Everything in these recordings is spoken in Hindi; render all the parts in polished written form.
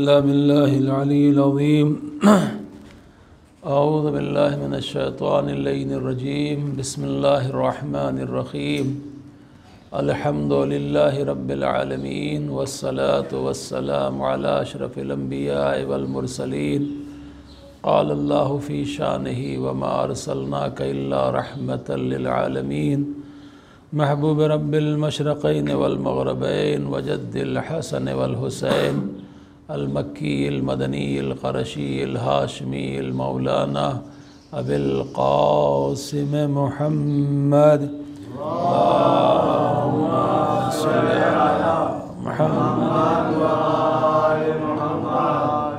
बिल्लाहिल अलीय्यिल अज़ीम अऊज़ु बिल्लाहि मिनश्शैतानिर रजीम बिस्मिल्लाहिर रहमानिर रहीम अल्हम्दुलिल्लाहि रब्बिल आलमीन वस्सलातु वस्सलामु अला अशरफिल अंबियाइ वल मुरसलीन क़ालल्लाहु फ़ी शानिही वमा अर्सलनाका इल्ला रहमतल लिल आलमीन महबूब रब्बिल मशरक़ैन वल मग़रिबैन वजद्दिल हसन वल हुसैन अल मक्की अल मदनी अल क़रशी अल हाशमी अल मौलाना अबिल क़ासिम मुहम्मद अल्लाहुम्मा सल्लि अला मुहम्मद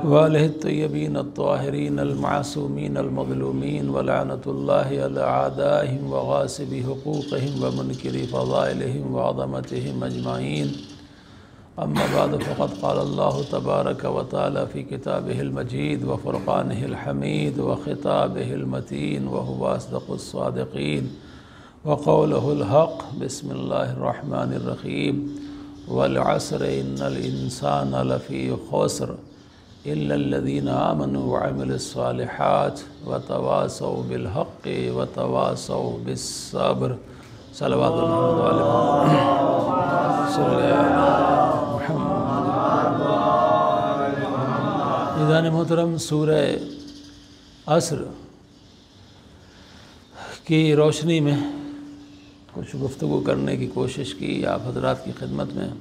व आलिहि तय्यबीन अत्ताहिरीन अल मासूमीन अल मज़लूमीन व लअनतुल्लाहि अला आदाइहिम व गासिबि हुकूक़िहिम व मुनकिरि फ़ज़ाइलिहिम व अज़मतिहिम अजमाइन। अम्मा बाद फ़क़द क़ाल अल्लाहु तबारक व तआला फ़ी किताबिहिल मजीद व फ़ुरक़ानिहिल हमीद व ख़िताबिहिल मतीन व हुवा अस्दक़ुस सादिक़ीन व क़ौलुहुल हक़। बिस्मिल्लाहिर रहमानिर रहीम वल अस्र इन्नल इंसाना लफ़ी ख़ुस्र इल्लल्लज़ीना आमनू व अमिलुस सालिहात व तवासौ बिल हक़्क़ि व तवासौ बिस सब्र। सल्लल्लाहु अलैहि वसल्लम। मोहतरम, सूरह अस्र की रोशनी में कुछ गुफ्तगू करने की कोशिश की आप हज़रात की खिदमत में।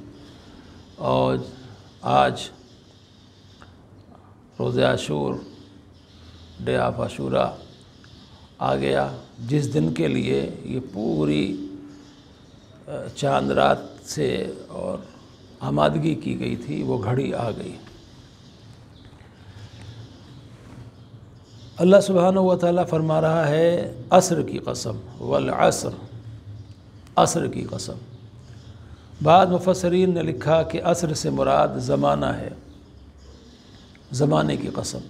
और आज रोज़े आशूर, डे ऑफ आशूरा आ गया, जिस दिन के लिए ये पूरी चांद रात से और आमादगी की गई थी वो घड़ी आ गई। अल्लाह सुब्हानहू व तआला फरमा रहा है अस्र की कसम, वल अस्र, अस्र की कसम। बाद मुफस्सिरीन ने लिखा कि अस्र से मुराद ज़माना है, ज़माने की कसम।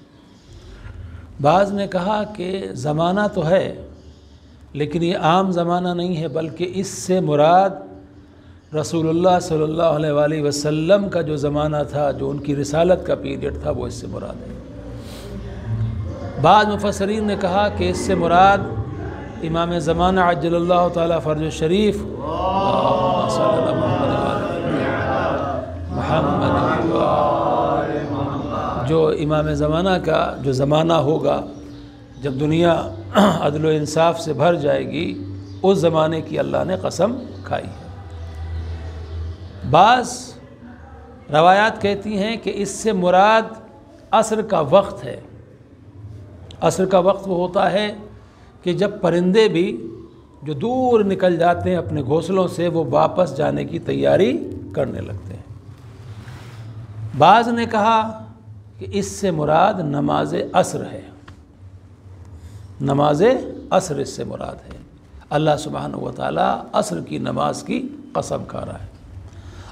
बाज़ ने कहा कि ज़माना तो है लेकिन ये आम ज़माना नहीं है, बल्कि इससे मुराद रसूलुल्लाह सल्लल्लाहु अलैहि वसल्लम का जो ज़माना था, जो उनकी रिसालत का पीरियड था, वो इससे मुराद है। बाद मुफस्सिरीन ने कहा कि इससे मुराद इमाम ज़माना अज्जलल्लाहु ताला फ़र्ज शरीफ जो इमाम ज़माना का जो ज़माना होगा जब दुनिया अदल व इंसाफ से भर जाएगी, उस ज़माने की अल्लाह ने कसम खाई है। बाज़ रवायात कहती हैं कि इससे मुराद असर का वक्त है। असर का वक्त वो होता है कि जब परिंदे भी जो दूर निकल जाते हैं अपने घोंसलों से, वो वापस जाने की तैयारी करने लगते हैं। बाज़ ने कहा कि इससे मुराद नमाज असर है, नमाज असर इससे मुराद है। अल्लाह सुब्हानहू व तआला असर की नमाज की कसम खा रहा है।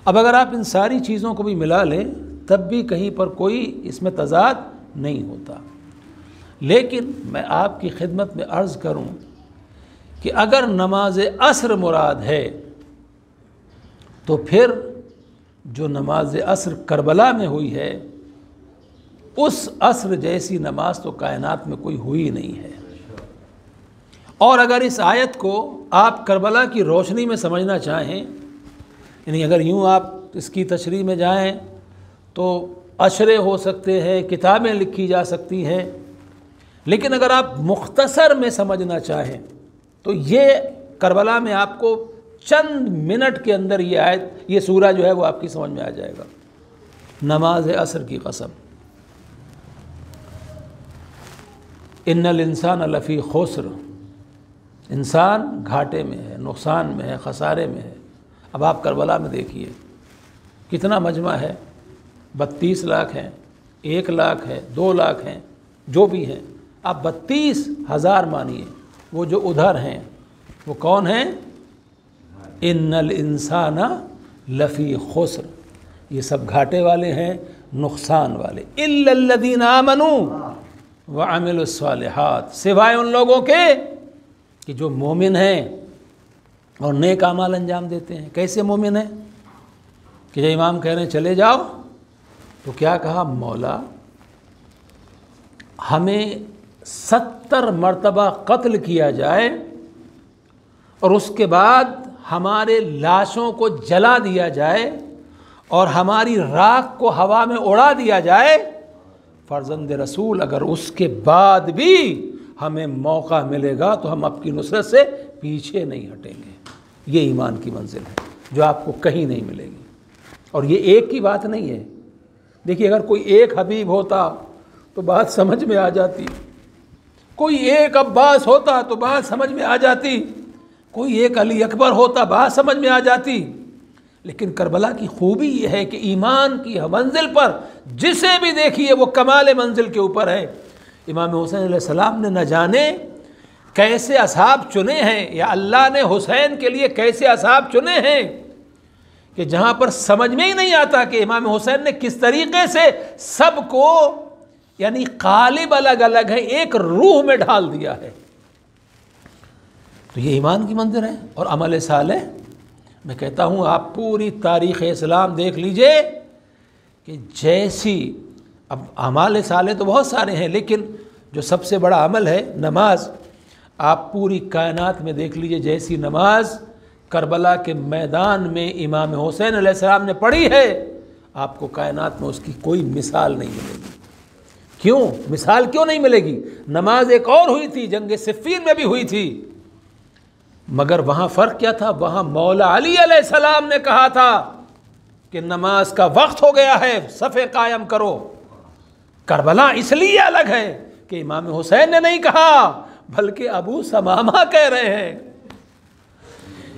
अब अगर आप इन सारी चीज़ों को भी मिला लें तब भी कहीं पर कोई इसमें तज़ाद नहीं होता। लेकिन मैं आपकी खिदमत में अर्ज़ करूं कि अगर नमाज असर मुराद है तो फिर जो नमाज असर करबला में हुई है, उस असर जैसी नमाज तो कायनात में कोई हुई नहीं है। और अगर इस आयत को आप करबला की रोशनी में समझना चाहें, यानी अगर यूँ आप इसकी तशरीह में जाएं तो अशरे हो सकते हैं, किताबें लिखी जा सकती हैं, लेकिन अगर आप मुख्तसर में समझना चाहें तो ये करबला में आपको चंद मिनट के अंदर ये आयत, ये सूरा जो है वो आपकी समझ में आ जाएगा। नमाज असर की कसम, इन्नल इंसान लफ़ी खुस्र, इंसान घाटे में है, नुकसान में है, खसारे में है। अब आप करबला में देखिए कितना मजमा है, 32 लाख हैं, 1 लाख है, 2 लाख हैं, जो भी हैं, आप 32,000 मानिए। वो जो उधर हैं वो कौन हैं? इन्नल इंसाना लफ़ी खुस्र, ये सब घाटे वाले हैं, नुकसान वाले। इल्लल्लज़ीना आमनू व अमिलुस सालिहात, सिवाय उन लोगों के कि जो मोमिन हैं और नेक अमाल अंजाम देते हैं। कैसे मोमिन हैं? कि जब इमाम कह रहे हैं चले जाओ तो क्या कहा, मौला हमें 70 मरतबा कत्ल किया जाए और उसके बाद हमारे लाशों को जला दिया जाए और हमारी राख को हवा में उड़ा दिया जाए, फर्जंद रसूल अगर उसके बाद भी हमें मौका मिलेगा तो हम आपकी नुसरत से पीछे नहीं हटेंगे। ये ईमान की मंजिल है जो आपको कहीं नहीं मिलेगी। और ये एक की बात नहीं है। देखिए, अगर कोई एक हबीब होता तो बात समझ में आ जाती, कोई एक अब्बास होता तो बात समझ में आ जाती, कोई एक अली अकबर होता बात समझ में आ जाती। लेकिन करबला की खूबी यह है कि ईमान की मंजिल पर जिसे भी देखिए वो कमाल मंजिल के ऊपर है। इमाम हुसैन अलैहिस्सलाम ने न जाने कैसे असहाब चुने हैं, या अल्लाह ने हुसैन के लिए कैसे असहाब चुने हैं कि जहाँ पर समझ में ही नहीं आता कि इमाम हुसैन ने किस तरीके से सबको, यानी कालिब अलग अलग है, एक रूह में ढाल दिया है। तो ये ईमान की मंजिल है। और अमल सालेह, मैं कहता हूँ आप पूरी तारीख़ इस्लाम देख लीजिए कि जैसी, अब अमाल सालेह तो बहुत सारे हैं, लेकिन जो सबसे बड़ा अमल है नमाज, आप पूरी कायनात में देख लीजिए, जैसी नमाज करबला के मैदान में इमाम हुसैन अलैहिस्सलाम ने पढ़ी है, आपको कायनात में उसकी कोई मिसाल नहीं मिलेगी। क्यों मिसाल क्यों नहीं मिलेगी? नमाज एक और हुई थी, जंग सिफ़ीन में भी हुई थी, मगर वहाँ फ़र्क क्या था? वहाँ मौला अली अलैहिस्सलाम ने कहा था कि नमाज का वक्त हो गया है, सफ़े कायम करो। करबला इसलिए अलग है कि इमाम हुसैन ने नहीं कहा, बल्कि अबू समामा कह रहे हैं।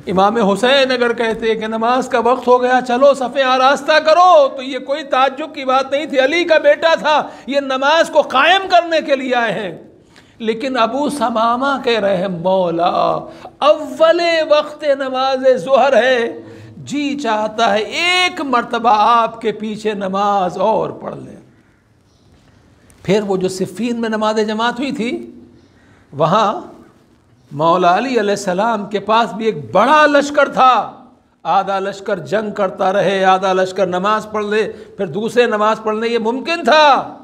इमाम हुसैन अगर कहते कि नमाज का वक्त हो गया, चलो सफ़े आरास्ता करो, तो ये कोई ताज्जुब की बात नहीं थी। अली का बेटा था, ये नमाज को कायम करने के लिए आए हैं। लेकिन अबू समामा कह रहे हैं, मौला अव्वले वक्त नमाज ज़ुहर है, जी चाहता है एक मर्तबा आपके पीछे नमाज और पढ़ ले। फिर वो जो सिफ़ीन में नमाज जमात हुई थी, वहाँ मौला अली अलैहिस्सलाम के पास भी एक बड़ा लश्कर था। आधा लश्कर जंग करता रहे, आधा लश्कर नमाज पढ़ ले, फिर दूसरे नमाज पढ़ ले, ये मुमकिन था।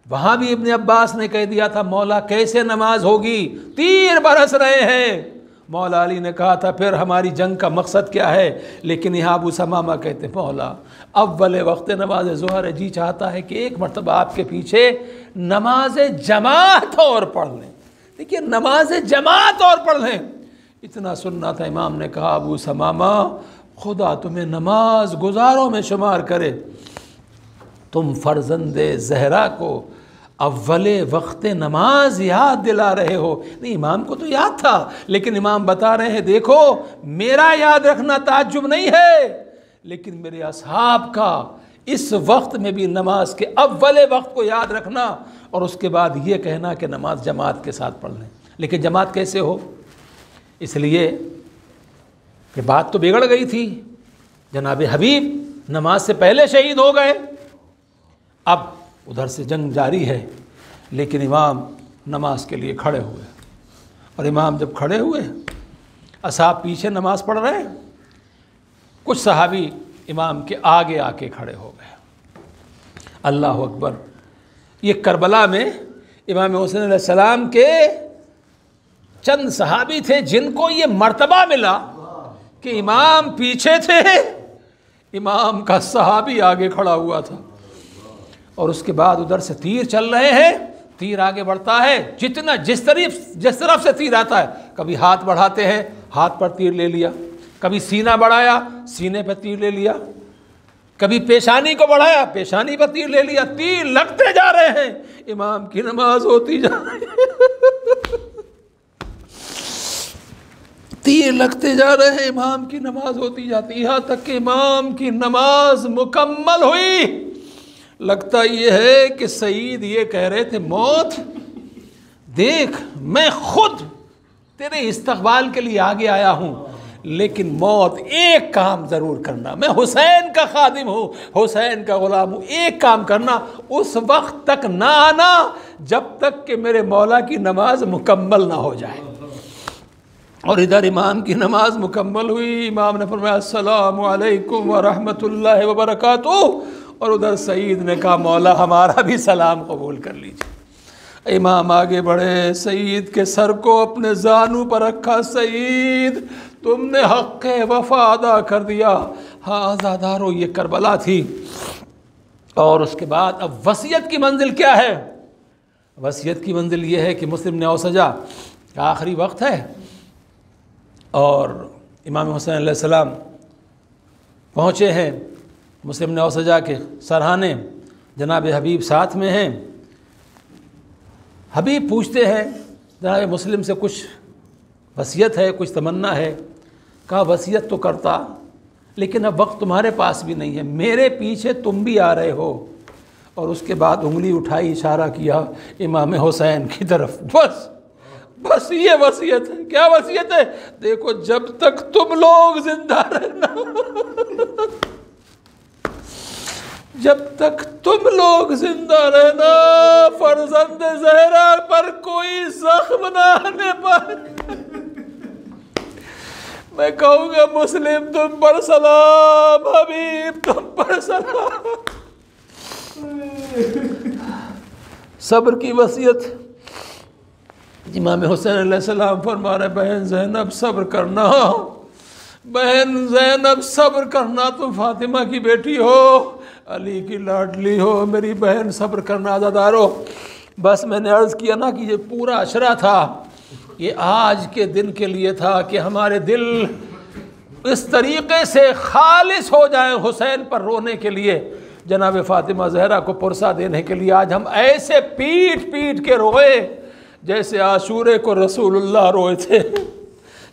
वहाँ भी इब्ने अब्बास ने कह दिया था, मौला कैसे नमाज होगी, तीर बरस रहे हैं। मौला अली ने कहा था, फिर हमारी जंग का मकसद क्या है? लेकिन यहाँ अबू समामा कहते, मौला अव्वल वक्त नमाज ज़ुहर है, जी चाहता है कि एक मरतबा आपके पीछे नमाज जमात और पढ़ लें। देखिए, नमाज जमात और पढ़ लें, इतना सुनना था। इमाम ने कहा, अबू समामा खुदा तुम्हें नमाज गुजारों में शुमार करे, तुम फर्जंदे ज़हरा को अव्वले वक्त नमाज याद दिला रहे हो। नहीं, इमाम को तो याद था, लेकिन इमाम बता रहे हैं, देखो मेरा याद रखना ताज्जुब नहीं है, लेकिन मेरे असहाब का इस वक्त में भी नमाज के अव्वले वक्त को याद रखना, और उसके बाद ये कहना कि नमाज जमात के साथ पढ़ लें। लेकिन जमात कैसे हो? इसलिए कि बात तो बिगड़ गई थी। जनाब हबीब नमाज से पहले शहीद हो गए, अब उधर से जंग जारी है, लेकिन इमाम नमाज के लिए खड़े हुए। और इमाम जब खड़े हुए, असहाब पीछे नमाज पढ़ रहे हैं, कुछ सहाबी इमाम के आगे आके खड़े हो गए। अल्लाह अकबर। ये करबला में इमाम हुसैन अलैहिस्सलाम के चंद सहाबी थे जिनको ये मर्तबा मिला कि इमाम पीछे थे, इमाम का सहाबी आगे खड़ा हुआ था। और उसके बाद उधर से तीर चल रहे हैं, तीर आगे बढ़ता है, जितना जिस तरफ से तीर आता है, कभी हाथ बढ़ाते हैं, हाथ पर तीर ले लिया, कभी सीना बढ़ाया, सीने पर तीर ले लिया, कभी पेशानी को बढ़ाया, पेशानी पर तीर ले लिया। तीर लगते जा रहे हैं, इमाम की नमाज होती जा रही है। तीर लगते जा रहे हैं, इमाम की नमाज होती जाती, यहाँ तक कि इमाम की नमाज मुकम्मल हुई। लगता ये है कि सईद ये कह रहे थे, मौत देख मैं खुद तेरे इस्तकबाल के लिए आगे आया हूँ, लेकिन मौत एक काम ज़रूर करना, मैं हुसैन का खादिम हूँ, हुसैन का ग़ुलाम हूँ, एक काम करना, उस वक्त तक ना आना जब तक कि मेरे मौला की नमाज मुकम्मल ना हो जाए। और इधर इमाम की नमाज मुकम्मल हुई। इमाम ने फरमाया, अस्सलामु अलैकुम व रहमतुल्लाहि व बरकातुहू। और उधर सईद ने कहा मौला हमारा भी सलाम कबूल कर लीजिए। इमाम आगे बढ़े, सईद के सर को अपने जानू पर रखा, सईद तुमने हक़ वफ़ा अदा कर दिया। हाँ आज़ादारो, ये करबला थी। और उसके बाद अब वसीयत की मंजिल क्या है? वसीयत की मंजिल ये है कि मुस्लिम नौसजा का आखिरी वक्त है और इमाम हुसैन अलैहिस्सलाम पहुँचे हैं मुस्लिम नौसजा के सरहाने, जनाब हबीब साथ में हैं। हबीब पूछते हैं जनाब मुस्लिम से कुछ वसीयत है, कुछ तमन्ना है? कहा वसीयत तो करता, लेकिन अब वक्त तुम्हारे पास भी नहीं है, मेरे पीछे तुम भी आ रहे हो। और उसके बाद उंगली उठाई, इशारा किया इमाम हुसैन की तरफ। बस ये वसीयत है। क्या वसीयत है? देखो जब तक तुम लोग जिंदा रहना, जब तक तुम लोग जिंदा रहना, फरजंद ज़हरा पर कोई जख्म न आने पर मैं कहूँगा मुस्लिम तुम पर सलाम, हबीब तुम पर सलाम। सब्र की वसीयत। इमाम हुसैन अलैहिस्सलाम फरमा रहे, बहन ज़ैनब सब्र करना, बहन ज़ैनब सब्र करना, तुम फातिमा की बेटी हो, अली की लाडली हो, मेरी बहन सब्र करना। आज़ादारो, बस मैंने अर्ज़ किया ना कि ये पूरा अशरा था, ये आज के दिन के लिए था कि हमारे दिल इस तरीक़े से खालिस हो जाए हुसैन पर रोने के लिए, जनाब फ़ातिमा ज़हरा को पुरसा देने के लिए। आज हम ऐसे पीट पीट के रोए जैसे आशूरे को रसूलुल्लाह रोए थे,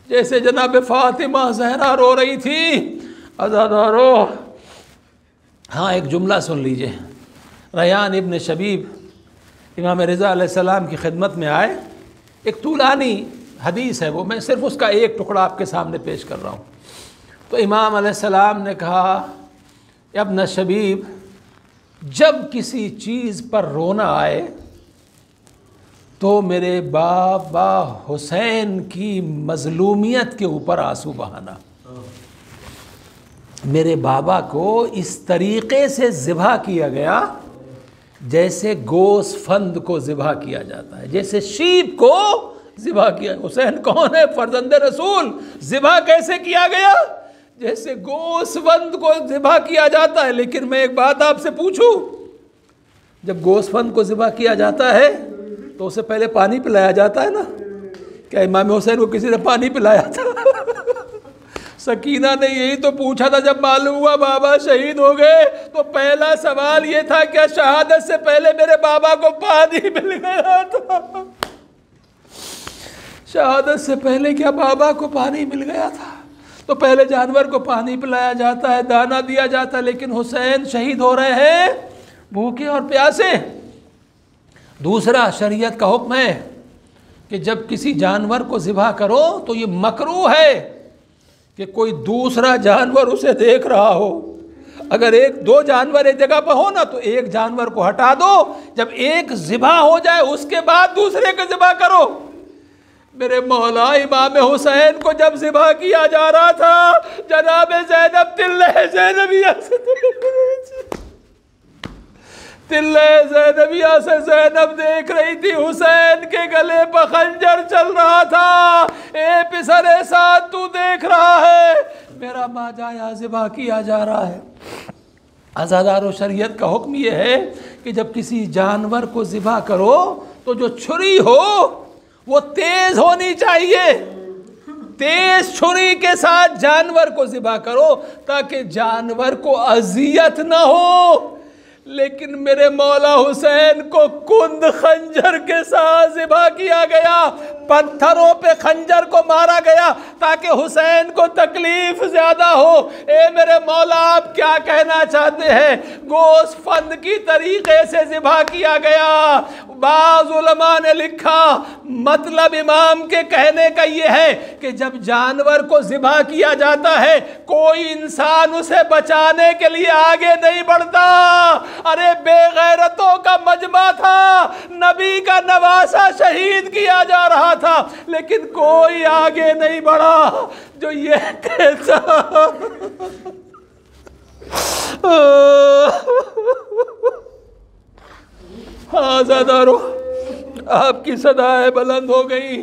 जैसे जनाब फ़ातिमा ज़हरा रो रही थी। अज़ादारो, हाँ एक जुमला सुन लीजिए। रयान इब्न शबीब इमाम रिज़ा अलैहिस्सलाम की खिदमत में आए। एक तूलानी हदीस है वो, मैं सिर्फ उसका एक टुकड़ा आपके सामने पेश कर रहा हूँ। तो इमाम अलैहिस्सलाम ने कहा, इब्न शबीब, जब किसी चीज़ पर रोना आए तो मेरे बाबा हुसैन की मज़लूमियत के ऊपर आंसू बहाना। मेरे बाबा को इस तरीक़े से ज़िबा किया गया जैसे गोसफंद को ज़िबा किया जाता है, जैसे शीप को ज़िबा किया। हुसैन कौन है? फर्जंद रसूल। ज़िबा कैसे किया गया? जैसे गोसफंद को ज़िबा किया जाता है। लेकिन मैं एक बात आपसे पूछूं, जब गोसफंद को ज़िबा किया जाता है तो उसे पहले पानी पिलाया जाता है ना? क्या इमाम हुसैन को किसी ने पानी पिलाया था? सकीना ने यही तो पूछा था जब मालूम हुआ बाबा शहीद हो गए, तो पहला सवाल ये था क्या शहादत से पहले मेरे बाबा को पानी मिल गया था? शहादत से पहले क्या बाबा को पानी मिल गया था? तो पहले जानवर को पानी पिलाया जाता है, दाना दिया जाता है, लेकिन हुसैन शहीद हो रहे हैं भूखे और प्यासे। दूसरा, शरीयत का हुक्म है कि जब किसी जानवर को ज़िबा करो तो ये मकरूह है कि कोई दूसरा जानवर उसे देख रहा हो। अगर एक दो जानवर एक जगह पर हो ना, तो एक जानवर को हटा दो, जब एक ज़िबा हो जाए उसके बाद दूसरे को ज़िबा करो। मेरे मौला इमाम हुसैन को जब ज़िबा किया जा रहा था, जनाब ज़ैनब तिल्ले ज़ैनबिया से ज़ैनब देख रही थी, हुसैन के गले पर खंजर चल रहा था। ए पिसरे साथ तू देख रहा है मेरा माजाया ज़िबा किया जा रहा है। आज़ादारो, शरीयत का हुक्म ये है कि जब किसी जानवर को ज़िबा करो तो जो छुरी हो वो तेज़ होनी चाहिए। तेज़ छुरी के साथ जानवर को ज़िबा करो ताकि जानवर को अज़ियत ना हो। लेकिन मेरे मौला हुसैन को कुंद खंजर के साथ ज़िबा किया गया, पत्थरों पे खंजर को मारा गया ताकि हुसैन को तकलीफ ज़्यादा हो। ए मेरे मौला, आप क्या कहना चाहते हैं? गोसफंद की तरीक़े से ज़िबा किया गया। बाज़ उलमा ने लिखा, मतलब इमाम के कहने का ये है कि जब जानवर को ज़िबा किया जाता है, कोई इंसान उसे बचाने के लिए आगे नहीं बढ़ता। अरे बेगैरतों का मजमा था, नबी का नवासा शहीद किया जा रहा था, लेकिन कोई आगे नहीं बढ़ा जो ये कहता आज़ादारो, आपकी सदाएं बुलंद हो गई,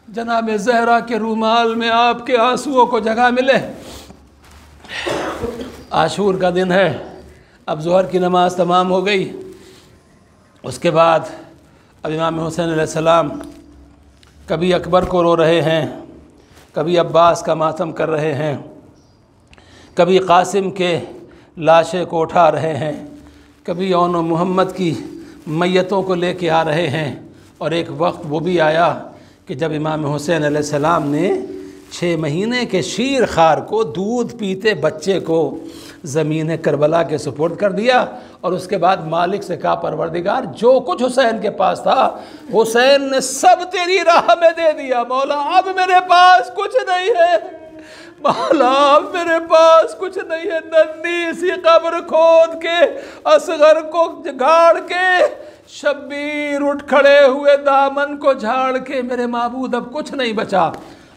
जनाब ज़हरा के रूमाल में आपके आंसुओं को जगह मिले। आशूर का दिन है, अब ज़ोहर की नमाज तमाम हो गई। उसके बाद अब इमाम हुसैन अलैहिस्सलाम कभी अकबर को रो रहे हैं, कभी अब्बास का मातम कर रहे हैं, कभी कासिम के लाशे को उठा रहे हैं, कभी औन मोहम्मद की मैयतों को लेके आ रहे हैं। और एक वक्त वो भी आया कि जब इमाम हुसैन अलैहिस्सलाम ने 6 महीने के शीर खार को, दूध पीते बच्चे को ज़मीन करबला के सुपुर्द कर दिया। और उसके बाद मालिक से कहा, परवरदिगार जो कुछ हुसैन के पास था हुसैन ने सब तेरी राह में दे दिया। मौला अब मेरे पास कुछ नहीं है, मौला अब मेरे पास कुछ नहीं है। नन्ही सी कब्र खोद के, असगर को गाड़ के, शब्बीर उठ खड़े हुए दामन को झाड़ के, मेरे माबूद अब कुछ नहीं बचा।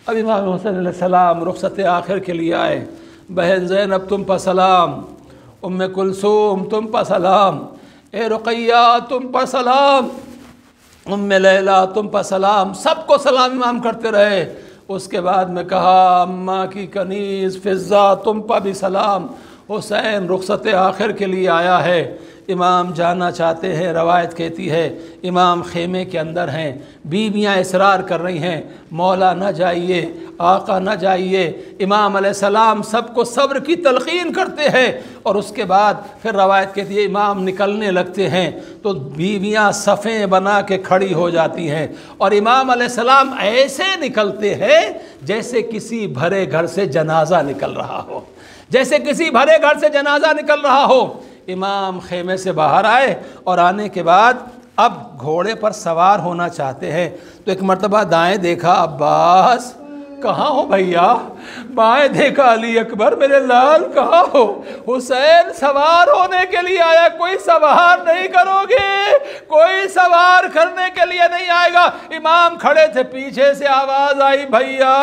अब इमाम हुसैन अलैहिस्सलाम रुखसत आखिर के लिए आए। बहन ज़ैनब तुम पर सलाम, उम्मे कुलसूम तुम पर सलाम, ए रुक़ैया तुम पर सलाम, उम्मे लैला तुम पर सलाम, सबको सलाम इमाम करते रहे। उसके बाद में कहा, अम्मा की कनीज़ फ़िज़्ज़ा तुम पर भी सलाम। हुसैन रुखसत आखिर के लिए आया है, इमाम जाना चाहते हैं। रवायत कहती है इमाम खेमे के अंदर हैं, बीवियाँ इसरार कर रही हैं, मौला न जाइए, आका न जाइए। इमाम अलैहिस्सलाम सबको सब्र की तलक़ीन करते हैं। और उसके बाद फिर रवायत कहती है इमाम निकलने लगते हैं तो बीवियाँ सफ़ें बना के खड़ी हो जाती हैं। और इमाम अलैहिस्सलाम ऐसे निकलते हैं जैसे किसी भरे घर से जनाजा निकल रहा हो, जैसे किसी भरे घर से जनाजा निकल रहा हो। इमाम खेमे से बाहर आए और आने के बाद अब घोड़े पर सवार होना चाहते हैं तो एक मर्तबा दाएं देखा, अब्बास कहाँ हो भैया? बाएं देखा, अली अकबर मेरे लाल कहाँ हो? हुसैन सवार होने के लिए आया, कोई सवार नहीं करोगे, कोई सवार करने के लिए नहीं आएगा। इमाम खड़े थे, पीछे से आवाज़ आई, भैया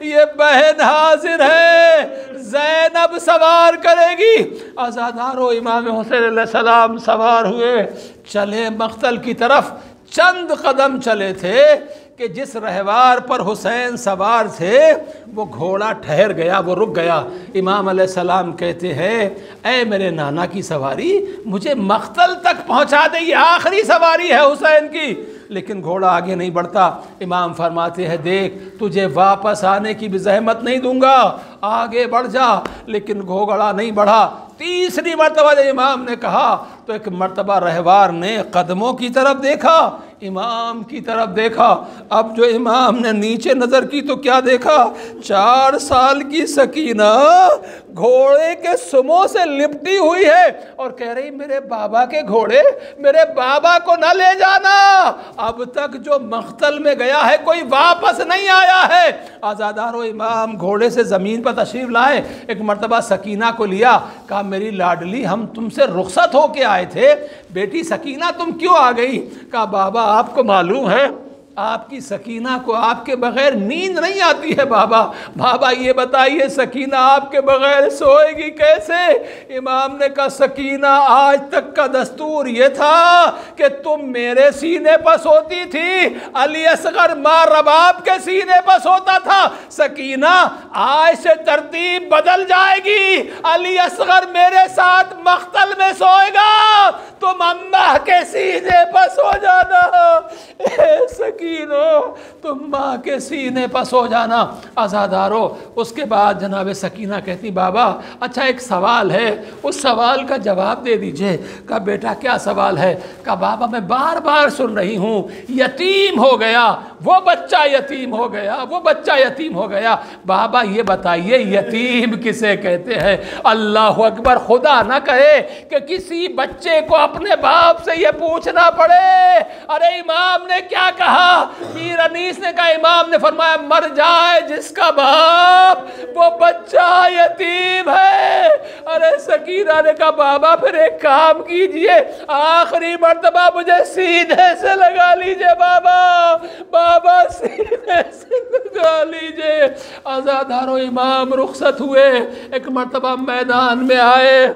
ये बहन हाजिर है, ज़ैनब सवार करेगी। आज़ादारो, इमाम हुसैन अलैहिस्सलाम सवार हुए, चले मख्तल की तरफ। चंद कदम चले थे कि जिस रहवार पर हुसैन सवार थे वो घोड़ा ठहर गया, वो रुक गया। इमाम अलैहिस्सलाम कहते हैं, ऐ मेरे नाना की सवारी, मुझे मख्तल तक पहुंचा दे, ये आखिरी सवारी है हुसैन की। लेकिन घोड़ा आगे नहीं बढ़ता। इमाम फरमाते हैं, देख तुझे वापस आने की भी जहमत नहीं दूंगा, आगे बढ़ जा। लेकिन घोड़ा नहीं बढ़ा। तीसरी मर्तबा जब इमाम ने कहा तो एक मर्तबा रहवार ने कदमों की तरफ देखा, इमाम की तरफ देखा। अब जो इमाम ने नीचे नज़र की तो क्या देखा? 4 साल की सकीना घोड़े के सुमों से लिपटी हुई है और कह रही, मेरे बाबा के घोड़े, मेरे बाबा को न ले जाना। अब तक जो मख्तल में गया है कोई वापस नहीं आया है। आज़ादारो, इमाम घोड़े से ज़मीन पर तशरीफ़ लाए, एक मर्तबा सकीना को लिया, कहा, मेरी लाडली हम तुमसे रुखसत होके आए थे, बेटी सकीना तुम क्यों आ गई? कहा, बाबा आपको मालूम है आपकी सकीना को आपके बगैर नींद नहीं आती है। बाबा ये बताइए सकीना आपके बगैर सोएगी कैसे? इमाम ने कहा, सकीना आज तक का दस्तूर ये था कि तुम मेरे सीने पर सोती थी, अली असगर माँ रबाब के सीने पर सोता था। सकीना आज से तरतीब बदल जाएगी, अली असगर मेरे साथ मख्तल में सोएगा, तुम अम्मा के सीने पर सो जाना। तुम माँ के सीने पर सो जाना। आज़ादारो, उसके बाद जनाब सकीना कहती, बाबा अच्छा एक सवाल है, उस सवाल का जवाब दे दीजिए। कहा, बेटा क्या सवाल है? कहा, बाबा मैं बार बार सुन रही हूँ, यतीम हो गया, वो बच्चा यतीम हो गया, वो बच्चा यतीम हो गया। बाबा ये बताइए यतीम किसे कहते हैं? अल्लाह अकबर, खुदा ना कहे कि किसी बच्चे को अपने बाप से ये पूछना पड़े। अरे इमाम ने क्या कहा? मीर अनीस ने कहा, इमाम ने फरमाया, मर जाए जिसका बाप, वो बच्चा यतीम है। अरे सकीना ने कहा, बाबा फिर एक काम कीजिए, आखिरी मर्तबा मुझे सीने से लगा लीजिए बाबा सीने से लगा लीजिए। आज़ादारो, इमाम रुखसत हुए, एक मर्तबा मैदान में आए,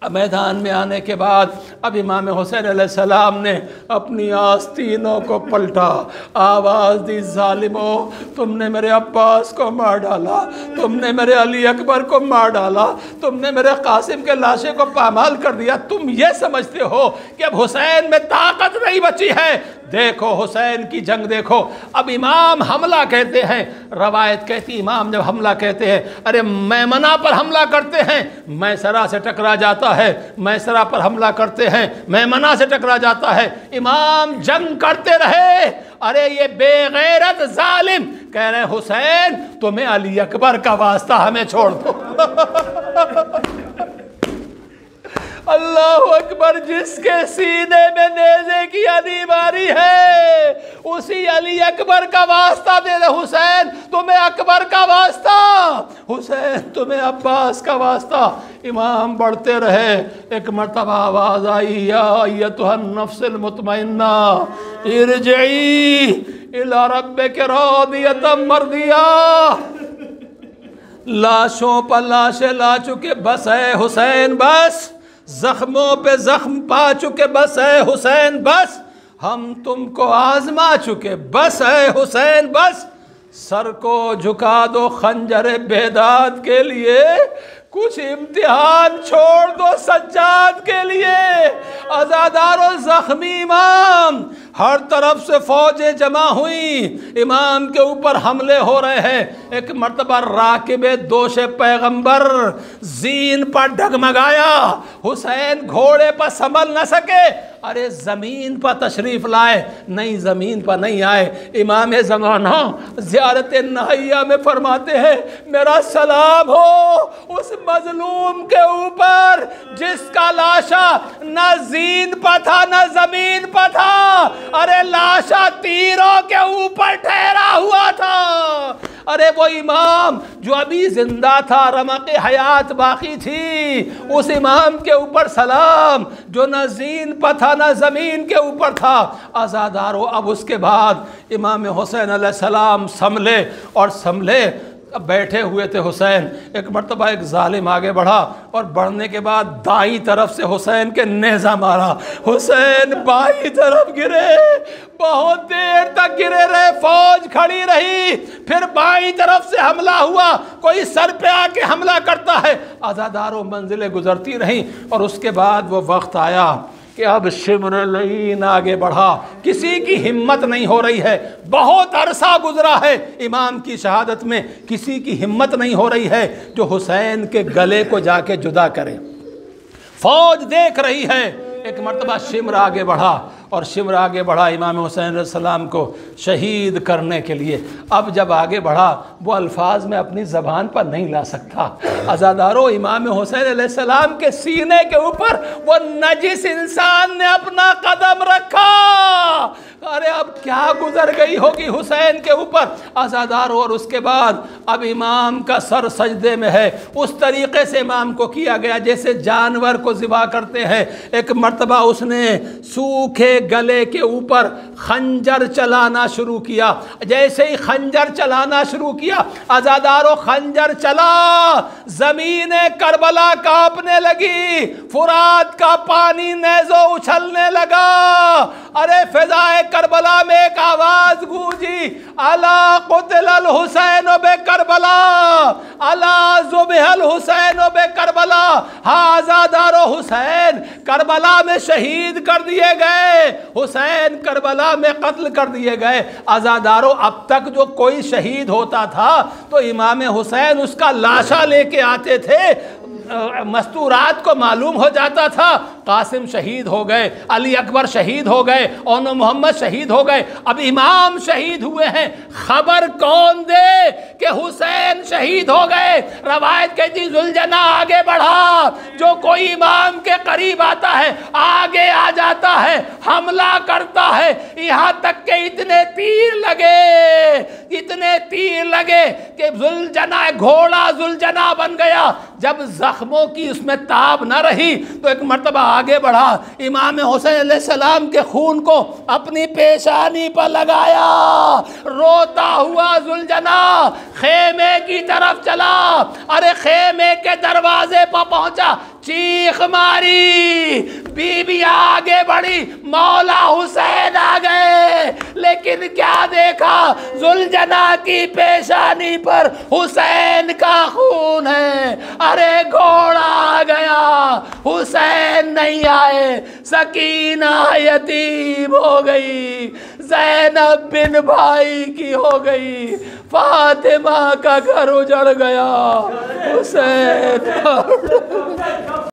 मैदान में आने के बाद अब इमाम हुसैन अलैहिस्सलाम ने अपनी आस्तीनों को पलटा, आवाज़ दी, ज़ालिमो, तुमने मेरे अब्बास को मार डाला, तुमने मेरे अली अकबर को मार डाला, तुमने मेरे कासिम के लाशे को पामाल कर दिया। तुम ये समझते हो कि अब हुसैन में ताकत नहीं बची है? देखो हुसैन की जंग देखो। अब इमाम हमला कहते हैं, रवायत कहती इमाम जब हमला कहते हैं, अरे मैमना पर हमला करते हैं, मैसरा से टकरा जाता है, मैसरा पर हमला करते हैं, मैमना से टकरा जाता है। इमाम जंग करते रहे। अरे ये बेगैरत जालिम कह रहे हुसैन तुम्हें अली अकबर का वास्ता हमें छोड़ दो। अल्लाह अकबर, जिसके सीने में नेज़े की अदीबारी है उसी अली अकबर का वास्ता दे दे। हुसैन तुम्हें अकबर का वास्ता, हुसैन तुम्हें अब्बास का वास्ता। इमाम बढ़ते रहे। एक मर्तबा आवाज़ आई, या अय्यतुहन नफ्सुल मुतमइन्ना इरजिई इला रब्बिक रादियतम मर्दिया। लाशों पर लाशें ला चुके, बस है हुसैन बस, जख्मों पे जख्म पा चुके, बस है हुसैन बस, हम तुमको आजमा चुके, बस है हुसैन बस, सर को झुका दो खंजर बेदात के लिए, कुछ इम्तिहान छोड़ दो सज्जाद के लिए। अज़ादारो जख्मी इमाम, हर तरफ से फौजें जमा हुई, इमाम के ऊपर हमले हो रहे हैं। एक मर्तबा राकिबे दोषे पैगंबर जीन पर डगमगाया, हुसैन घोड़े पर संभल न सके, अरे ज़मीन पर तशरीफ़ लाए, नहीं ज़मीन पर नहीं आए। इमाम ज़माना ज़ियारत नहैया में फरमाते हैं, मेरा सलाम हो उस मजलूम के ऊपर जिसका लाशा न जीन पर था न ज़मीन पर था, अरे लाशा तीरों के ऊपर ठहरा हुआ था। अरे वो इमाम जो अभी जिंदा था, रमक़ हयात बाकी थी, उस इमाम के ऊपर सलाम जो न जीन पर था न ज़मीन के ऊपर था। आज़ादारो, अब उसके बाद इमाम हुसैन अलैहिस्सलाम संभले और संभले, अब बैठे हुए थे हुसैन। एक मर्तबा एक जालिम आगे बढ़ा और बढ़ने के बाद दाई तरफ से हुसैन के नेज़ा मारा, हुसैन बाई तरफ गिरे, बहुत देर तक गिरे रहे, फौज खड़ी रही, फिर बाई तरफ से हमला हुआ, कोई सर पे आके हमला करता है। आज़ादारों, मंजिलें गुजरती रहीं और उसके बाद वो वक्त आया कि अब शिम्र लईन आगे बढ़ा, किसी की हिम्मत नहीं हो रही है। बहुत अरसा गुजरा है इमाम की शहादत में, किसी की हिम्मत नहीं हो रही है जो हुसैन के गले को जाके जुदा करे। फौज देख रही है। एक मर्तबा शिम्र आगे बढ़ा और शिम्र आगे बढ़ा इमाम हुसैन अलैहिस्सलाम को शहीद करने के लिए। अब जब आगे बढ़ा वो अल्फाज में अपनी ज़बान पर नहीं ला सकता। आज़ादारों, इमाम हुसैन अलैहिस्सलाम के सीने के ऊपर वो नजिस इंसान ने अपना कदम रखा। अरे अब क्या गुजर गई होगी हुसैन के ऊपर। आज़ादारों, और उसके बाद अब इमाम का सर सजदे में है। उस तरीक़े से इमाम को किया गया जैसे जानवर को ज़िबा करते हैं। एक मर्तबा उसने सूखे गले के ऊपर खंजर चलाना शुरू किया। जैसे ही खंजर चलाना शुरू किया, आज़ादारों, खंजर चला, ज़मीने करबला कांपने लगी, फुरात का पानी नेज़ो उछलने लगा। अरे फ़िज़ाए करबला में एक आवाज़ गूंजी, अला क़ुतिलल हुसैन बे करबला, अला ज़ुबिहल हुसैन बे करबला। हाँ आज़ादारों, हुसैन करबला में शहीद कर दिए गए, हुसैन करबला में कत्ल कर दिए गए। आज़ादारों, अब तक जो कोई शहीद होता था तो इमाम हुसैन उसका लाशा लेके आते थे, मस्तूरात को मालूम हो जाता था कासिम शहीद हो गए, अली अकबर शहीद हो गए, ओनो मोहम्मद शहीद हो गए। अब इमाम शहीद हुए हैं, खबर कौन दे कि हुसैन शहीद हो गए। रवायत कहती जुलजना आगे बढ़ा, जो कोई इमाम के करीब आता है आगे आ जाता है, हमला करता है, यहाँ तक के इतने तीर लगे कि जुलजना घोड़ा जुलजना बन गया। जब जख्मों की उसमें ताब न रही तो एक मर्तबा आगे बढ़ा, इमाम हुसैन अलैहिस्सलाम के खून को अपनी पेशानी पर लगाया, रोता हुआ जुलजना खेमे की तरफ चला। अरे खेमे के दरवाजे पर पहुंचा, चीख मारी, बीबी आगे बढ़ी, मौला हुसैन आ गए। लेकिन क्या देखा, जुलजना की पेशानी पर हुसैन का खून है। अरे घोड़ा आ गया, हुसैन नहीं आए, सकीना यतीम हो गई, ज़ैनब बिन भाई की हो गई, फातिमा का घर उजड़ गया, हुसैन